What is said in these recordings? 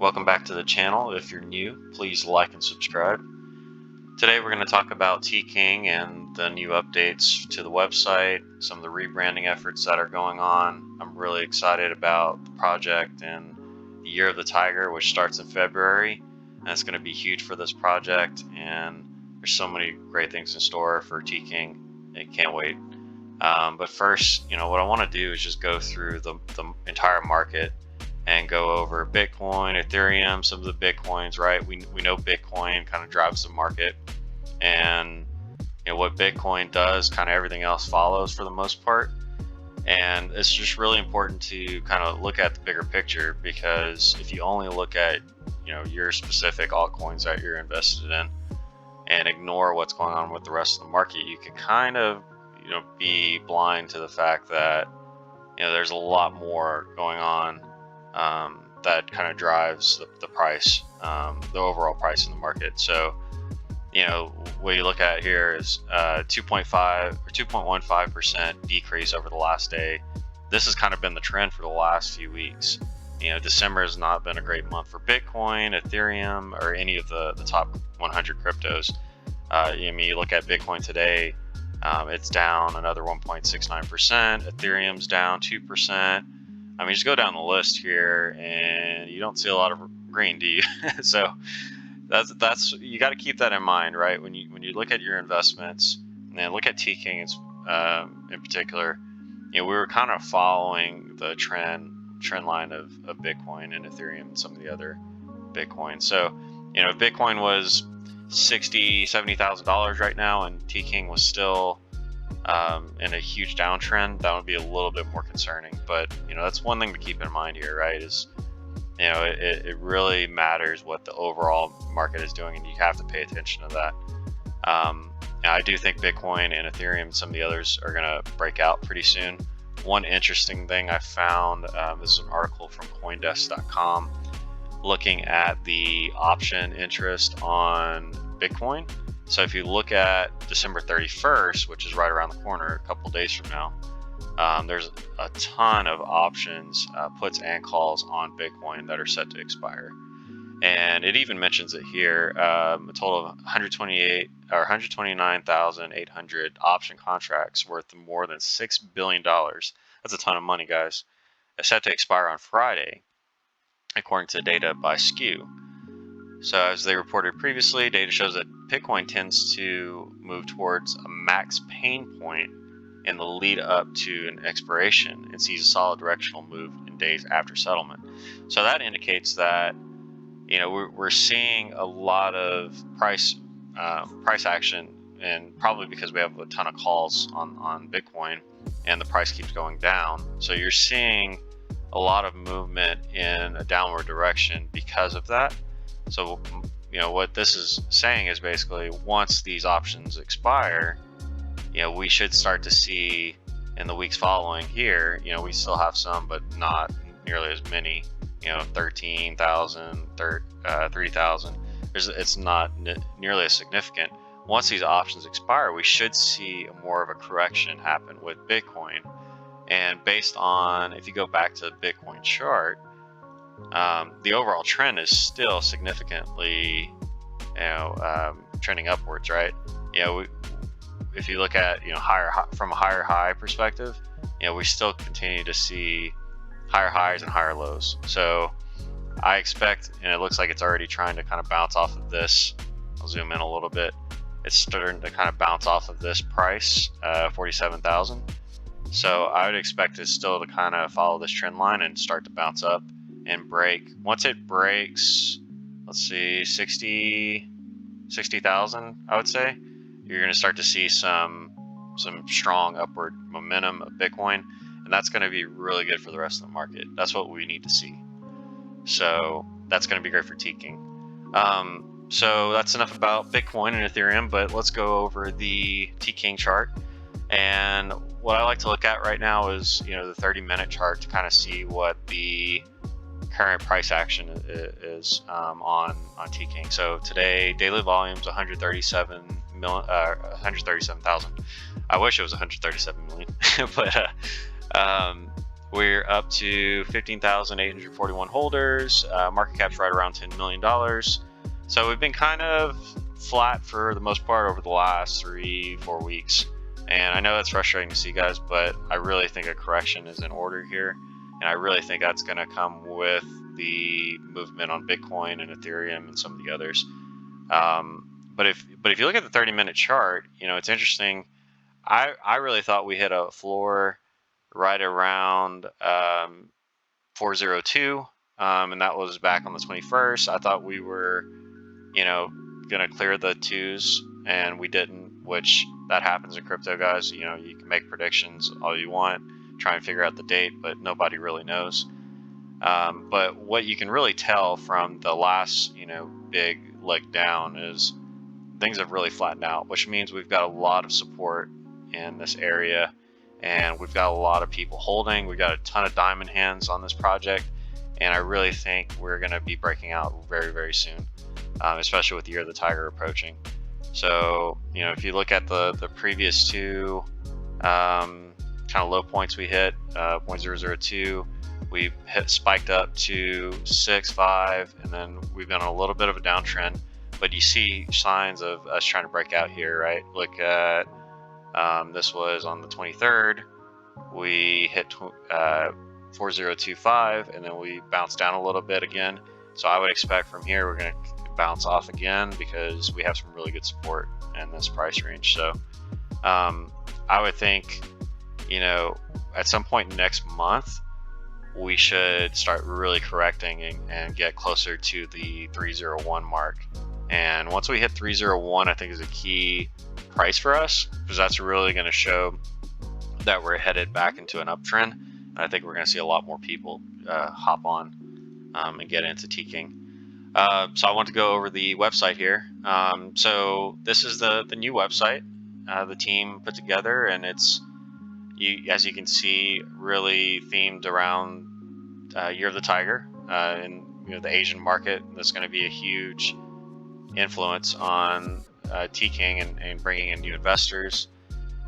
Welcome back to the channel. If you're new, please like and subscribe. Today we're going to talk about TKING and the new updates to the website, some of the rebranding efforts that are going on. I'm really excited about the project and the Year of the Tiger, which starts in February, and it's going to be huge for this project, and there's so many great things in store for TKING. I can't wait. But first, what I want to do is just go through the entire market and go over Bitcoin, Ethereum, some of the Bitcoins, right? We know Bitcoin kind of drives the market, and what Bitcoin does, kind of everything else follows for the most part. And it's just really important to kind of look at the bigger picture, because if you only look at your specific altcoins that you're invested in and ignore what's going on with the rest of the market, you can kind of be blind to the fact that there's a lot more going on that kind of drives the price, the overall price in the market. So, what you look at here is 2.5 or 2.15% decrease over the last day. This has kind of been the trend for the last few weeks. December has not been a great month for Bitcoin, Ethereum, or any of the top 100 cryptos. You look at Bitcoin today, it's down another 1.69%. Ethereum's down 2%. Just go down the list here, and you don't see a lot of green, do you? So that's you got to keep that in mind, right? When you look at your investments, and look at TKING in particular, we were kind of following the trend line of Bitcoin and Ethereum and some of the other Bitcoin. So if Bitcoin was $70,000 right now, and TKING was still in a huge downtrend, that would be a little bit more concerning. But that's one thing to keep in mind here, right? Is it really matters what the overall market is doing, and you have to pay attention to that. I do think Bitcoin and Ethereum and some of the others are going to break out pretty soon. One interesting thing I found, this is an article from CoinDesk.com looking at the option interest on Bitcoin. So if you look at December 31st, which is right around the corner, a couple days from now, there's a ton of options, puts and calls on Bitcoin that are set to expire. And it even mentions it here, a total of 129,800 option contracts worth more than $6 billion. That's a ton of money, guys. It's set to expire on Friday, according to data by Skew. So as they reported previously, data shows that Bitcoin tends to move towards a max pain point in the lead up to an expiration and sees a solid directional move in days after settlement. So that indicates that we're seeing a lot of price action, and probably because we have a ton of calls on Bitcoin and the price keeps going down. So you're seeing a lot of movement in a downward direction because of that. So, what this is saying is basically once these options expire, we should start to see in the weeks following here, we still have some, but not nearly as many, 13,000, 3,000. It's not nearly as significant. Once these options expire, we should see more of a correction happen with Bitcoin. And based on, if you go back to the Bitcoin chart, the overall trend is still significantly, trending upwards, right? If you look at, from a higher high perspective, we still continue to see higher highs and higher lows. So I expect, and it looks like it's already trying to kind of bounce off of this. I'll zoom in a little bit. It's starting to kind of bounce off of this price, 47,000. So I would expect it still to kind of follow this trend line and start to bounce up and break. Once it breaks, let's see, 60,000, I would say, you're going to start to see some strong upward momentum of Bitcoin, and that's going to be really good for the rest of the market. That's what we need to see. So that's going to be great for TKING. So that's enough about Bitcoin and Ethereum, but let's go over the TKING chart. And what I like to look at right now is the 30-minute chart to kind of see what the current price action is on TKING. So today, daily volumes 137,000. I wish it was 137 million, but We're up to 15,841 holders. Market cap's right around $10 million. So we've been kind of flat for the most part over the last 3-4 weeks. And I know that's frustrating to see, guys, but I really think a correction is in order here. And I really think that's going to come with the movement on Bitcoin and Ethereum and some of the others. But if you look at the 30-minute chart, it's interesting. I really thought we hit a floor right around 402, and that was back on the 21st. I thought we were, going to clear the twos, and we didn't, which that happens in crypto, guys. You can make predictions all you want, try and figure out the date, but nobody really knows. But what you can really tell from the last, big leg down is things have really flattened out, which means we've got a lot of support in this area, and we've got a lot of people holding. We've got a ton of diamond hands on this project, and I really think we're going to be breaking out very, very soon, especially with the Year of the Tiger approaching. So, if you look at the previous two kind of low points we hit, 0.002, we spiked up to 6.5, and then we've been on a little bit of a downtrend, but you see signs of us trying to break out here, right? Look at this was on the 23rd. We hit 4025, and then we bounced down a little bit again. So I would expect from here we're going to bounce off again because we have some really good support in this price range. So I would think, at some point next month, we should start really correcting and get closer to the 301 mark. And once we hit 301, I think is a key price for us, because that's really going to show that we're headed back into an uptrend. And I think we're going to see a lot more people hop on and get into TKING. So I want to go over the website here. So this is the new website the team put together, and it's, as you can see, really themed around Year of the Tiger and the Asian market. That's going to be a huge influence on TKING and bringing in new investors,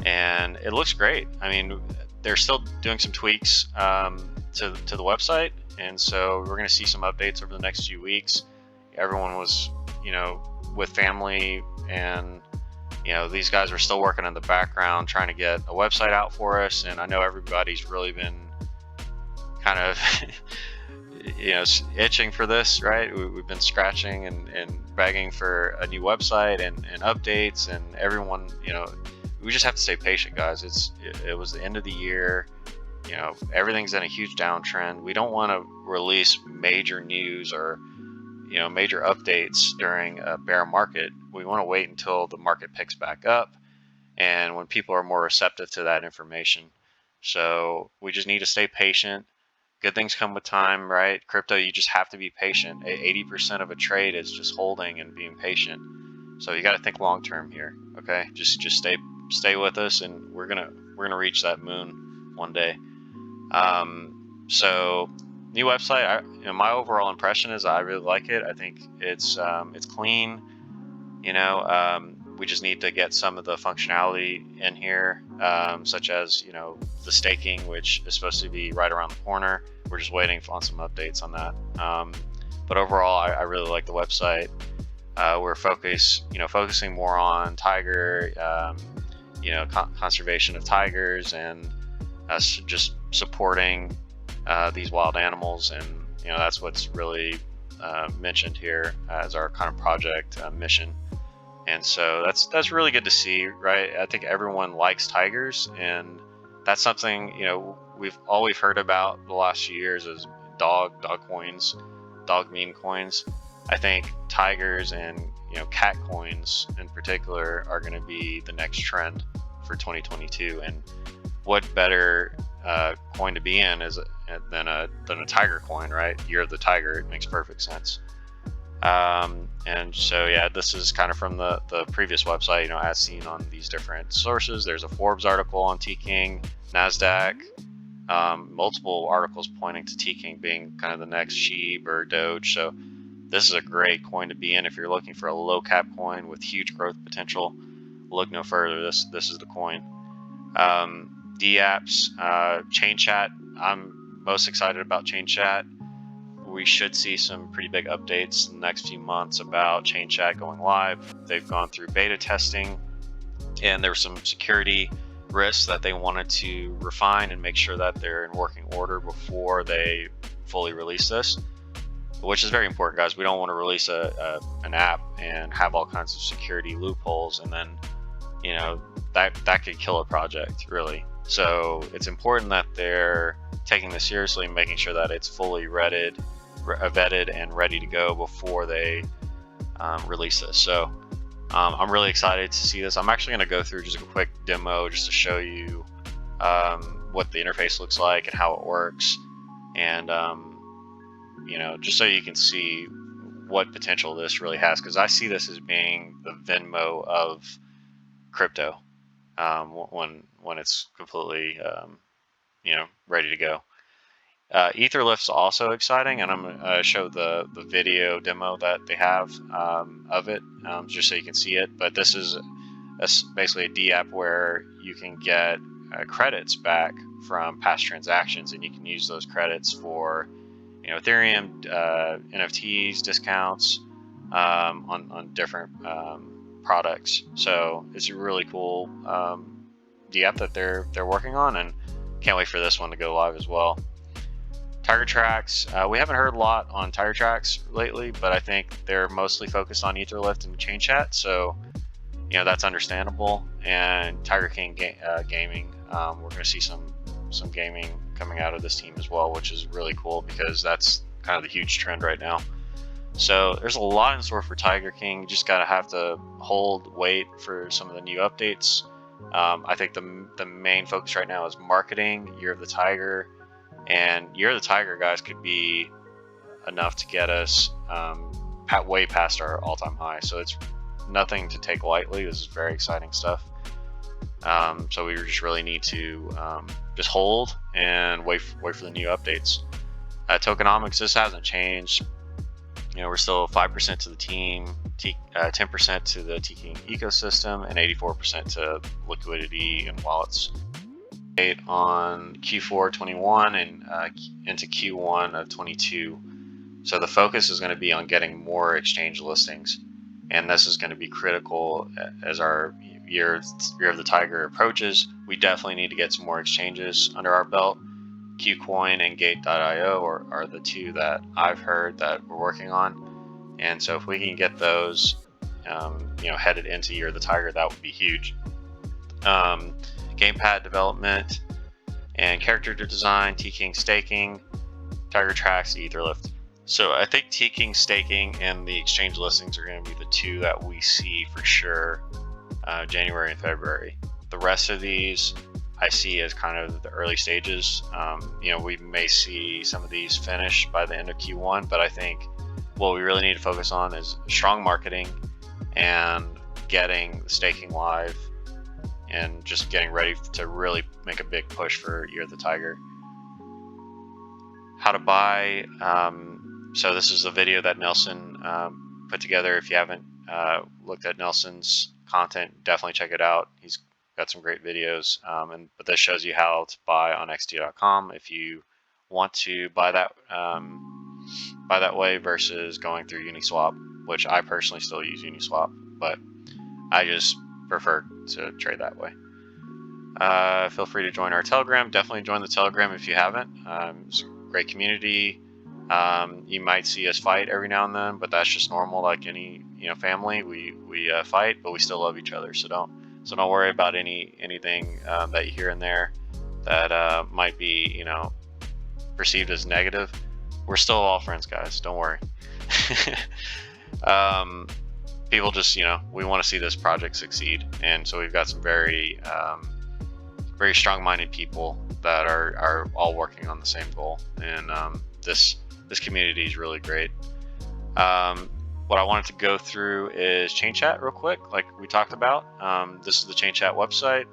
and it looks great. I mean, they're still doing some tweaks to the website, and so we're going to see some updates over the next few weeks. Everyone was, with family, and these guys were still working in the background trying to get a website out for us, and I know everybody's really been kind of itching for this, right? We've been scratching and begging for a new website and updates, and everyone, we just have to stay patient, guys. It was the end of the year. Everything's in a huge downtrend. We don't want to release major news or major updates during a bear market. We want to wait until the market picks back up and when people are more receptive to that information. So we just need to stay patient. Good things come with time, right? Crypto, you just have to be patient. 80% of a trade is just holding and being patient. So you got to think long term here, okay? Just stay with us, and we're gonna reach that moon one day. So new website. My overall impression is I really like it. I think it's clean. We just need to get some of the functionality in here, such as the staking, which is supposed to be right around the corner. We're just waiting on some updates on that. But overall, I really like the website. We're focusing more on tiger, conservation of tigers, and us just supporting these wild animals, and that's what's really mentioned here as our kind of project mission. And so that's really good to see, right? I think everyone likes tigers, and that's something all we've heard about the last few years is dog coins, dog meme coins. I think tigers and cat coins in particular are going to be the next trend for 2022. And what better coin to be in than a tiger coin, right? Year of the Tiger. It makes perfect sense. And so yeah, this is kind of from the previous website, as seen on these different sources. There's a Forbes article on TKING, NASDAQ, multiple articles pointing to TKING being kind of the next SHIB or Doge. So this is a great coin to be in if you're looking for a low cap coin with huge growth potential. Look no further. This is the coin. DApps, chain chat. I'm most excited about Chain Chat. We should see some pretty big updates in the next few months about Chain Chat going live. They've gone through beta testing, and there were some security risks that they wanted to refine and make sure that they're in working order before they fully release this, which is very important, guys. We don't want to release an app and have all kinds of security loopholes, and then that could kill a project, really. So it's important that they're taking this seriously and making sure that it's fully vetted and ready to go before they release this. So I'm really excited to see this. I'm actually going to go through just a quick demo just to show you what the interface looks like and how it works, and just so you can see what potential this really has, because I see this as being the Venmo of crypto when it's completely ready to go. Etherlift's also exciting, and I'm going to show the video demo that they have of it, just so you can see it. But this is basically a DApp where you can get credits back from past transactions, and you can use those credits for Ethereum, NFTs, discounts on different products. So it's a really cool DApp that they're working on, and can't wait for this one to go live as well. Tiger Tracks, we haven't heard a lot on Tiger Tracks lately, but I think they're mostly focused on Etherlift and Chain Chat, so that's understandable. And Tiger King Gaming, we're going to see some gaming coming out of this team as well, which is really cool because that's kind of the huge trend right now. So there's a lot in store for Tiger King. You just gotta have to wait for some of the new updates. I think the main focus right now is marketing Year of the Tiger, and Year of the Tiger, guys, could be enough to get us way past our all-time high. So it's nothing to take lightly. This is very exciting stuff. So we just really need to just hold and wait for the new updates. Tokenomics, this hasn't changed. We're still 5% to the team, 10% to the TKING ecosystem, and 84% to liquidity and wallets. On Q4 21 and into Q1 of 22. So the focus is going to be on getting more exchange listings, and this is going to be critical as our year of the Tiger approaches. We definitely need to get some more exchanges under our belt. Qcoin and Gate.io are the two that I've heard that we're working on, and so if we can get those headed into Year of the Tiger, that would be huge. Gamepad development and character design, TKING staking, Tiger Tracks, Etherlift. So I think TKING staking and the exchange listings are going to be the two that we see for sure January and February. The rest of these I see as kind of the early stages. We may see some of these finish by the end of Q1, but I think what we really need to focus on is strong marketing and getting the staking live, and just getting ready to really make a big push for Year of the Tiger. How to buy. So this is a video that Nelson put together. If you haven't looked at Nelson's content, definitely check it out. He's got some great videos, but this shows you how to buy on xt.com if you want to buy that way versus going through Uniswap, which I personally still use Uniswap, but I just prefer to trade that way. Feel free to join our Telegram. Definitely join the Telegram if you haven't. It's a great community. You might see us fight every now and then, but that's just normal. Like any family, we fight, but we still love each other. So don't worry about anything that you hear in there that might be perceived as negative. We're still all friends, guys. Don't worry. People just we want to see this project succeed, and so we've got some very very strong-minded people that are all working on the same goal, and this community is really great. What I wanted to go through is Chain Chat real quick, like we talked about. This is the Chain Chat website.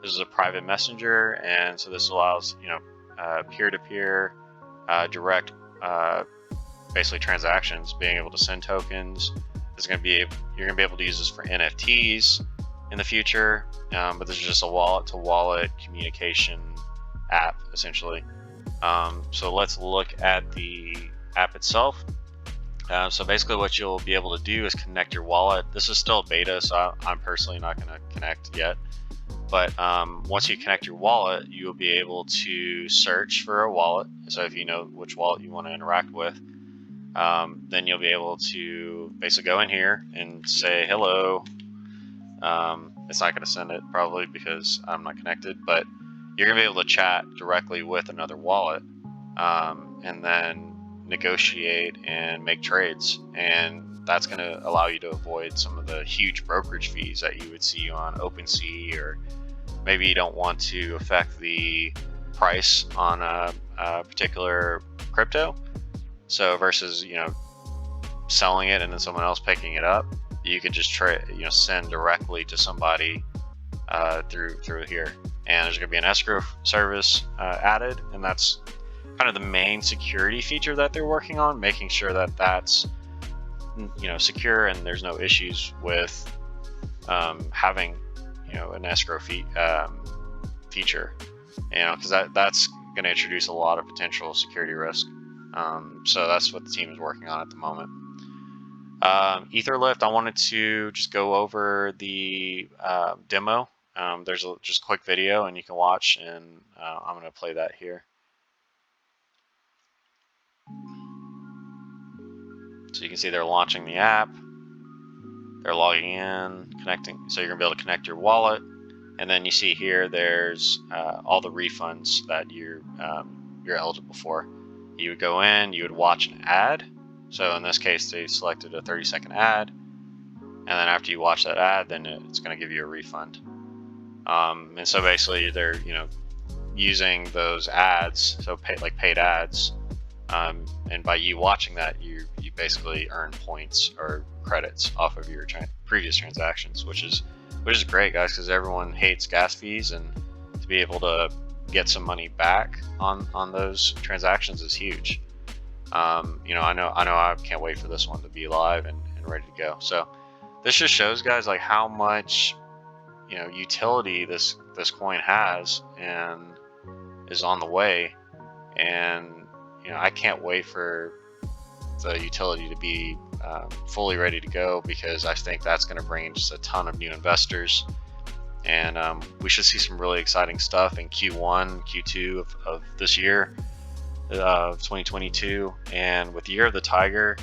This is a private messenger, and so this allows peer-to-peer direct basically transactions, being able to send tokens. You're gonna be able to use this for NFTs in the future, but this is just a wallet-to-wallet communication app essentially. So let's look at the app itself. So basically what you'll be able to do is connect your wallet. This is still beta, so I'm personally not going to connect yet. But once you connect your wallet, you will be able to search for a wallet. So if you know which wallet you want to interact with, then you'll be able to basically go in here and say hello. It's not going to send it probably because I'm not connected, but you're going to be able to chat directly with another wallet, and then negotiate and make trades, and that's going to allow you to avoid some of the huge brokerage fees that you would see on OpenSea, or maybe you don't want to affect the price on a particular crypto. So versus selling it and then someone else picking it up, you could just send directly to somebody through here, and there's going to be an escrow service added, and that's kind of the main security feature that they're working on, making sure that that's secure and there's no issues with having an escrow feature, because that's going to introduce a lot of potential security risk. So that's what the team is working on at the moment. Etherlift, I wanted to just go over the demo. There's just a quick video and you can watch, and I'm going to play that here. So you can see they're launching the app, they're logging in, connecting. So you're going to be able to connect your wallet, and then you see here there's all the refunds that you're eligible for. You would go in, you would watch an ad. So in this case, they selected a 30-second ad, and then after you watch that ad, then it's going to give you a refund. And so basically, they're using those ads, so paid ads, and by you watching that, you basically earn points or credits off of your previous transactions, which is great, guys, because everyone hates gas fees, and to be able to get some money back on those transactions is huge. I know I can't wait for this one to be live and ready to go. So this just shows, guys, like how much utility this coin has and is on the way, and I can't wait for the utility to be fully ready to go, because I think that's going to bring in just a ton of new investors, and we should see some really exciting stuff in Q1, Q2 of this year, of 2022. And with the Year of the Tiger,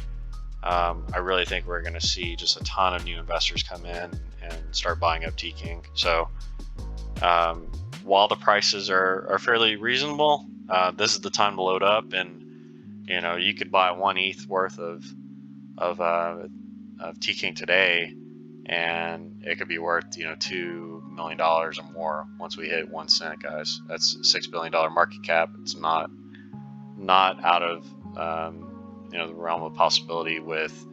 I really think we're going to see just a ton of new investors come in and start buying up TKING. So while the prices are fairly reasonable, this is the time to load up, and you could buy 1 ETH worth of TKING today, and it could be worth $2 million or more once we hit 1 cent, guys. That's a $6 billion market cap. It's not out of the realm of possibility with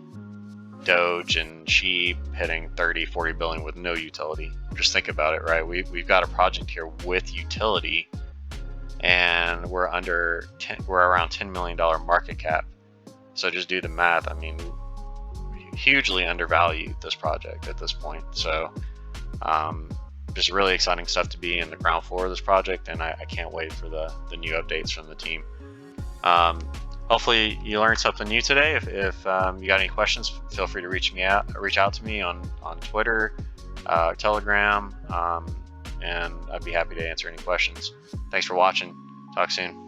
Doge and Sheep hitting 30-40 billion with no utility. Just think about it, right? We've got a project here with utility, and we're around $10 million market cap. So just do the math. I mean, hugely undervalued this project at this point. So just really exciting stuff to be in the ground floor of this project, and I can't wait for the new updates from the team. Hopefully you learned something new today. If you got any questions, feel free to reach out to me on Twitter, Telegram, and I'd be happy to answer any questions. Thanks for watching. Talk soon.